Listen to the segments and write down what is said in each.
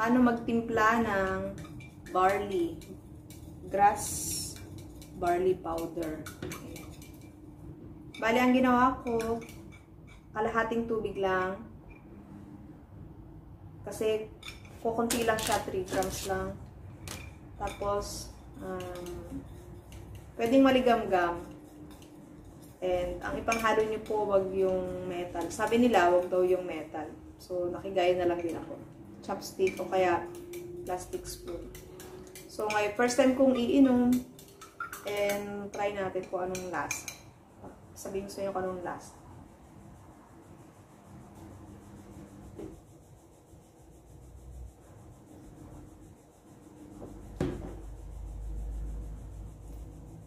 paano magtimpla ng barley. Grass barley powder. Okay. Bali, ang ginawa ko, kalahating tubig lang. Kasi, kukunti lang siya, 3 grams lang. Tapos, pwedeng maligam-gam. And, ang ipanghalo nyo po, wag yung metal. Sabi nila, wag daw yung metal. So, nakigaya na lang din ako. Chopstick o kaya plastic spoon. So, ngayon, first time kong iinom. And, try natin kung anong lasa. Sabihin ko sa inyo kung anong lasa.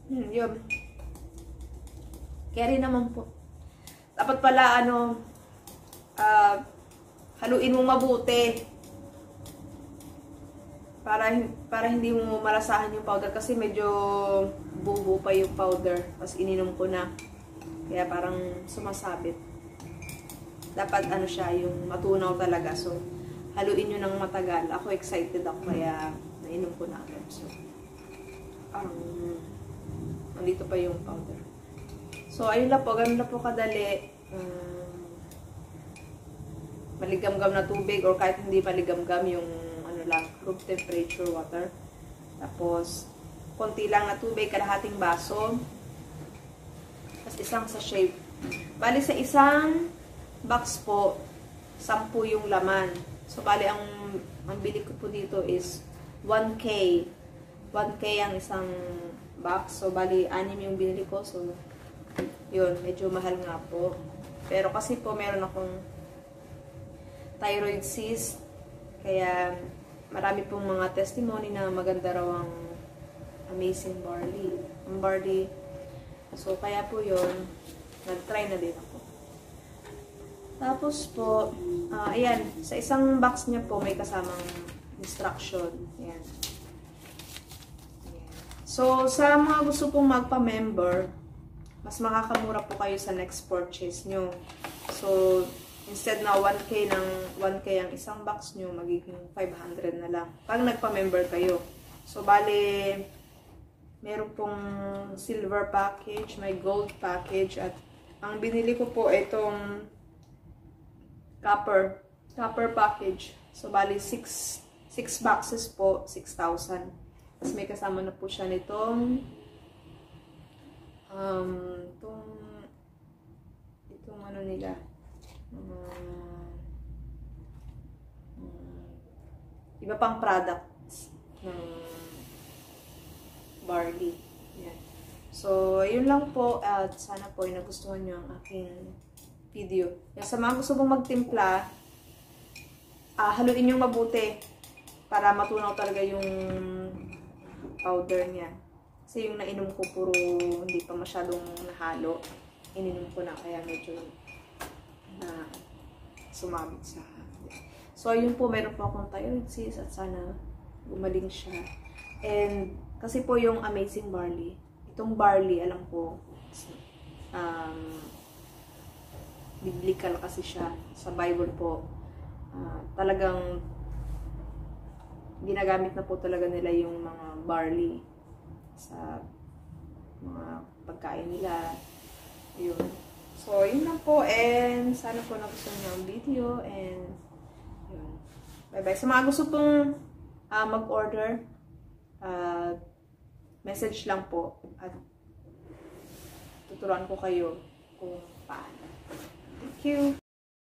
Yun. Kaya rin naman po. Dapat pala, haluin mo mabuti. Para hindi mo malasahan yung powder. Kasi medyo bubo pa yung powder. Tapos ininom ko na. Kaya parang sumasabit. Dapat siya, yung matunaw talaga. So, haluin nyo ng matagal. Ako excited ako. Kaya nainom ko na agad. So, nandito pa yung powder. So, ayun lang po. Ganun na po kadali. Maligam-gam na tubig or kahit hindi maligam-gam yung room temperature water. Tapos, konti lang na tubig, kalahating baso. Tapos, isang sachet. Bali, sa isang box po, 10 yung laman. So, bali, ang bili ko po dito is 1K. 1K ang isang box. So, bali, 6 yung binili ko. So, yun, medyo mahal nga po. Pero kasi po, meron akong thyroid cyst. Kaya, marami pong mga testimony na maganda raw ang amazing barley. Ang barley. So, kaya po yun, nag-try na din ako. Tapos po, ayan, sa isang box niya po, may kasamang instruction. Ayan. So, sa mga gusto pong magpa-member, mas makakamura po kayo sa next purchase nyo. So, instead na 1K ang isang box nyo, magiging 500 na lang. Pag nagpa-member kayo. So, bali, meron pong silver package, may gold package, at ang binili ko po itong copper package. So, bali, 6 boxes po, 6,000. Tapos may kasama na po siya nitong itong ano nila, iba pang products ng barley. Yan. So, yun lang po, at sana po ay nagustuhan nyo ang aking video. Yan, sa mga gusto mong magtimpla, haluin nyo mabuti para matunaw talaga yung powder niya. Kasi yung nainom ko puro hindi pa masyadong nahalo. Ininom ko na kaya medyo na sumabit sa akin. So, ayun po, meron po akong thyroid cyst at sana gumaling siya. And, kasi po yung amazing barley, itong barley, alam ko, biblical kasi siya. Sa Bible po, talagang ginagamit na po talaga nila yung mga barley sa mga pagkain nila. Yun. So, yun lang po. And, sana po nagustuhan nyo ang video. And, yun. Bye-bye. Sa mga gusto pong mag-order, message lang po. At tuturuan ko kayo kung paano. Thank you!